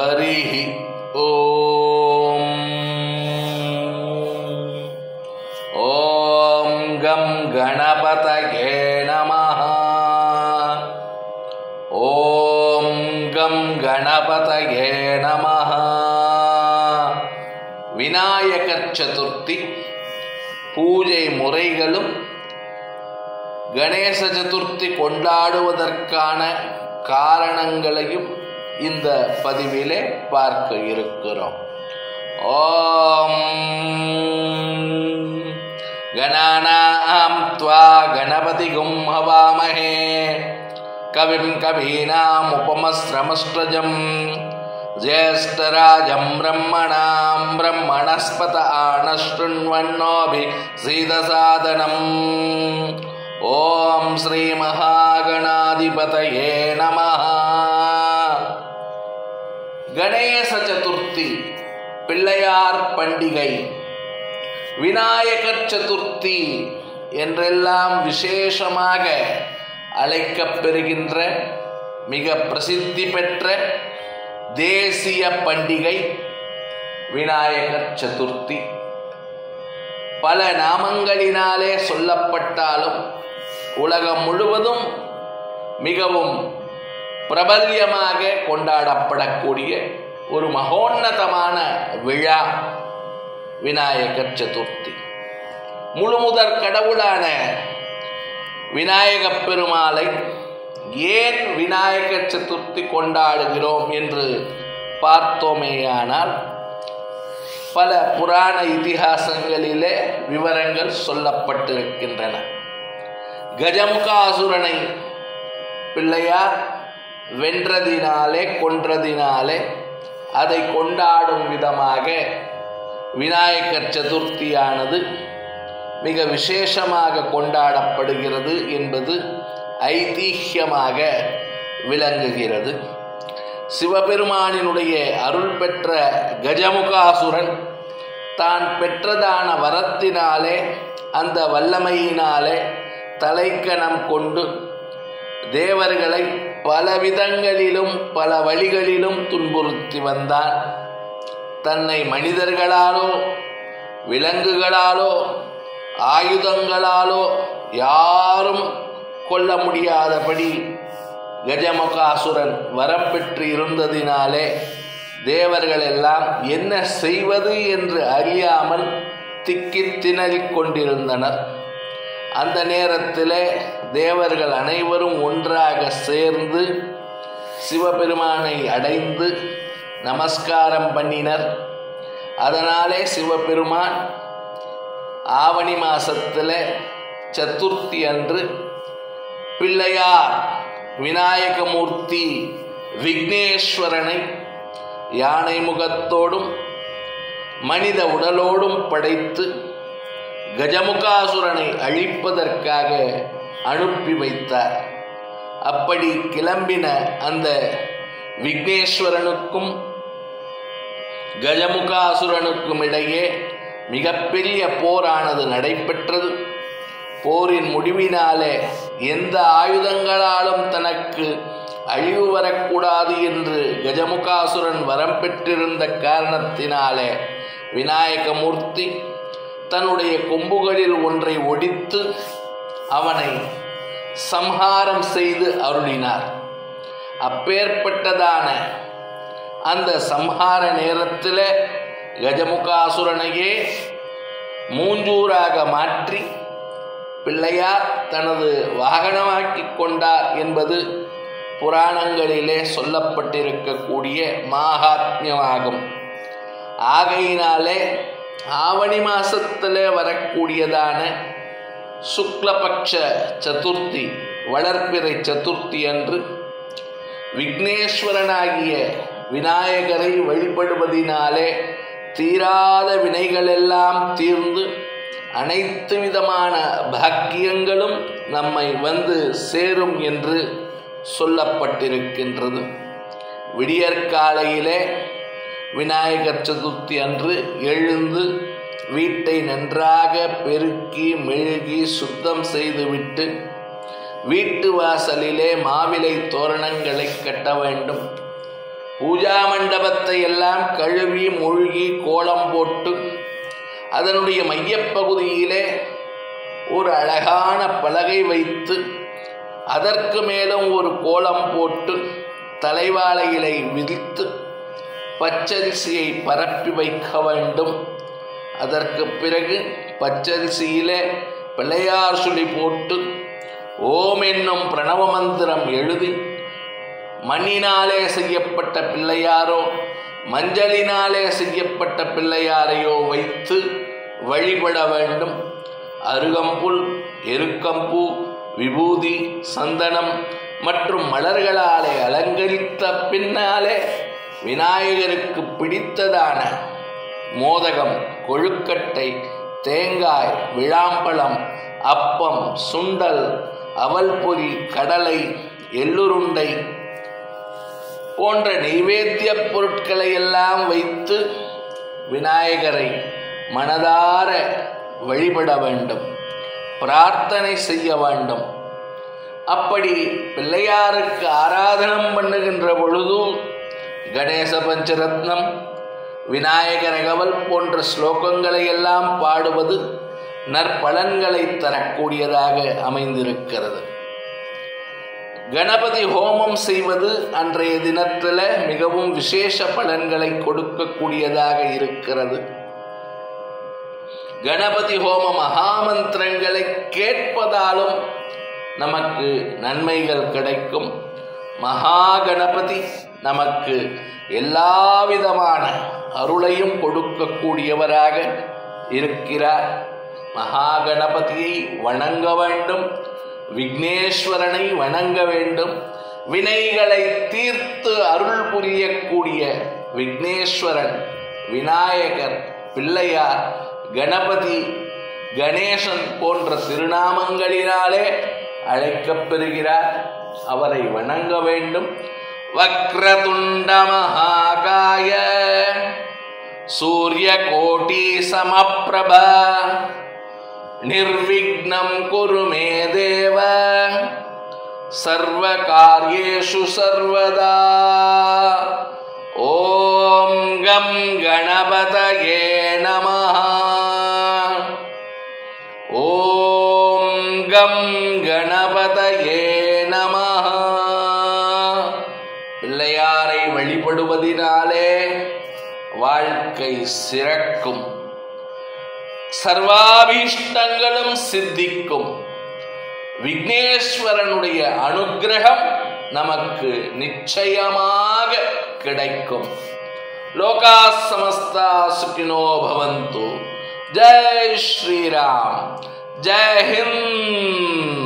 हरिः ॐ गं गणपतये नमः। ॐ गं गणपतये नमः। விநாயகர் சதுர்த்தி பூஜை முறைகளும் கணேச சதுர்த்தி கொண்டாடுவதற்கான காரணங்களையும் இந்த பதிவிலே பார்க்க இருக்கிறோம். ஓம் கணானாம் த்வா கணபதிகும் ஹவாமஹே கவிம் கவீனாம் உபமஸ்ரமஸ்ரஜம் ज्येष्ठराजं ब्रह्मणां ब्रह्मणस्पत आनशृण्वन्नोभिसीदसादनम्। ओम श्री महागणाधिपतये नमः। கணேச சதுர்த்தி பிள்ளையார் பண்டிகை, விநாயகர் சதுர்த்தி என்றெல்லாம் விசேஷமாக அழைக்கப்பெறுகின்ற மிக பிரசித்தி பெற்ற தேசிய பண்டிகை விநாயகர் சதுர்த்தி. பல நாமங்களினாலே சொல்லப்பட்டாலும் உலகம் முழுவதும் மிகவும் பிரபல்யமாக கொண்டாடப்படக்கூடிய ஒரு மகோன்னதமான விழா விநாயகர் சதுர்த்தி. முழுமுதற் கடவுளான விநாயகப் பெருமாளை ஏன் விநாயகர் சதுர்த்தி கொண்டாடுகிறோம் என்று பார்த்தோமேயானால், பல புராண இதிகாசங்களிலே விவரங்கள் சொல்லப்பட்டிருக்கின்றன. கஜமுகாசுரனை பிள்ளையார் வென்றதினாலே, கொன்றதினாலே அதை கொண்டாடும் விதமாக விநாயகர் சதுர்த்தியானது மிக விசேஷமாக கொண்டாடப்படுகிறது என்பது ஐதீஹ்யமாக விளங்குகிறது. சிவபெருமானினுடைய அருள் பெற்ற கஜமுகாசுரன் தான் பெற்றதான வரத்தினாலே, அந்த வல்லமையினாலே தலைக்கணம் கொண்டு தேவர்களை பலவிதங்களிலும் பல வழிகளிலும் துன்புறுத்தி வந்தான். தன்னை மனிதர்களாலோ விலங்குகளாலோ ஆயுதங்களாலோ யாரும் கொல்ல முடியாதபடி கஜமுகாசுரன் வரம் பெற்று இருந்ததினாலே தேவர்கள் எல்லாம் என்ன செய்வது என்று அறியாமல் திக்கித் திணறிக் கொண்டிருந்தனர். அந்த நேரத்தில் தேவர்கள் அனைவரும் ஒன்றாக சேர்ந்து சிவபெருமானை அடைந்து நமஸ்காரம் பண்ணினர். அதனாலே சிவபெருமான் ஆவணி மாசத்தில் சதுர்த்தி அன்று பிள்ளையார் விநாயகமூர்த்தி விக்னேஸ்வரனை யானை முகத்தோடும் மனித உடலோடும் படைத்து கஜமுகாசுரனை அழிப்பதற்காக அனுப்பி வைத்தார். அப்படி கிளம்பின அந்த விக்னேஸ்வரனுக்கும் கஜமுகாசுரனுக்கும் இடையே மிகப்பெரிய போரானது நடைபெற்றது. போரின் முடிவினாலே எந்த ஆயுதங்களாலும் தனக்கு அழிவு வரக்கூடாது என்று கஜமுகாசுரன் வரம் பெற்றிருந்த காரணத்தினாலே விநாயகமூர்த்தி தன்னுடைய கொம்புகளில் ஒன்றை ஒடித்து அவனை சம்ஹாரம் செய்து அருளினார். அப்பேற்பட்டதான அந்த சம்ஹார நேரத்தில் கஜமுகாசுரனையே மூஞ்சூராக மாற்றி பிள்ளையார் தனது வாகனமாக்கி கொண்டார் என்பது புராணங்களிலே சொல்லப்பட்டிருக்கக்கூடிய மகாத்மியமாகும். ஆகையினாலே ஆவணி மாசத்தில் வரக்கூடியதான சுக்லபக்ஷ சதுர்த்தி, வளர்பிறை சதுர்த்தி அன்று விக்னேஸ்வரனாகிய விநாயகரை வழிபடுவதினாலே தீராத வினைகளெல்லாம் தீர்ந்து அனைத்து விதமான பாக்கியங்களும் நம்மை வந்து சேரும் என்று சொல்லப்பட்டிருக்கின்றது. விடியற்காலையிலே விநாயகர் சதுர்த்தி அன்று எழுந்து வீட்டை நன்றாக பெருக்கி மெழுகி சுத்தம் செய்துவிட்டு வீட்டு வாசலிலே மாவிலை தோரணங்களை கட்ட வேண்டும். பூஜா மண்டபத்தை எல்லாம் கழுவி மூழ்கி கோலம் போட்டு அதனுடைய மையப்பகுதியிலே ஒரு அழகான பலகை வைத்து அதற்கு மேலும் ஒரு கோலம் போட்டு தலைவாழை இலை விரித்து பச்சரிசியை பரப்பி வைக்க வேண்டும். அதற்கு பிறகு பச்சரிசியிலே பிள்ளையார் சொல்லி போட்டு ஓம் என்னும் பிரணவ மந்திரம் எழுதி மண்ணினாலே செய்யப்பட்ட பிள்ளையாரோ மஞ்சளினாலே செய்யப்பட்ட பிள்ளையாரையோ வைத்து வழிபட வேண்டும். அருகம்புல், எருக்கம்பூ, விபூதி, சந்தனம் மற்றும் மலர்களாலே அலங்கரித்த பின்னாலே விநாயகருக்கு பிடித்ததான மோதகம், கொழுக்கட்டை, தேங்காய், விழாம்பழம், அப்பம், சுண்டல், அவல் பொரி, கடலை, எள்ளுருண்டை போன்ற நைவேத்திய பொருட்களை எல்லாம் வைத்து விநாயகரை மனதார வழிபட வேண்டும், பிரார்த்தனை செய்ய வேண்டும். அப்படி பிள்ளையாருக்கு ஆராதனம் பண்ணுகின்ற பொழுது கணேச பஞ்சரத்னம், விநாயகர் அகவல் போன்ற ஸ்லோகங்களை எல்லாம் பாடுவது நற்பலன்களை தரக்கூடியதாக அமைந்திருக்கிறது. கணபதி ஹோமம் செய்வது அன்றைய தினத்தில் மிகவும் விசேஷ பலன்களை கொடுக்கக்கூடியதாக இருக்கிறது. கணபதி ஹோம மகாமந்திரங்களை கேட்பதாலும் நமக்கு நன்மைகள் கிடைக்கும். மகா கணபதி நமக்கு எல்லா விதமான அருளையும் கொடுக்கக்கூடியவராக இருக்கிறார். மகா கணபதியை வணங்க வேண்டும், விக்னேஸ்வரனை வணங்க வேண்டும். வினைகளை தீர்த்து அருள் புரியக்கூடிய விக்னேஸ்வரன், விநாயகர், பிள்ளையார், கணபதி, கணேசன் போன்ற திருநாமங்களினாலே அழைக்கப்பெறுகிறார். அவரை வணங்க வேண்டும். வக்ரதுண்ட மகாகாய சூரிய கோட்டி சமப்பிரப நிர்விக்னம் குரு மே தேவ சர்வ காரியேஷு சர்வதா. ஓம் கம் கணபதயே நமஹ. ஓம் கம் கணபதயே நமஹ. பிள்ளையாரை வழிபடுவதினாலே வாழ்க்கை சிறக்கும், சர்வாபீஷ்டங்களும் சித்திக்கும். விக்னேஸ்வரனுடைய அனுக்கிரகம் நமக்கு நிச்சயமாக கிடைக்கும். லோகா சமஸ்தா சுகினோ பவந்து. ஜெய் ஸ்ரீராம். ஜெய் ஹிந்த்.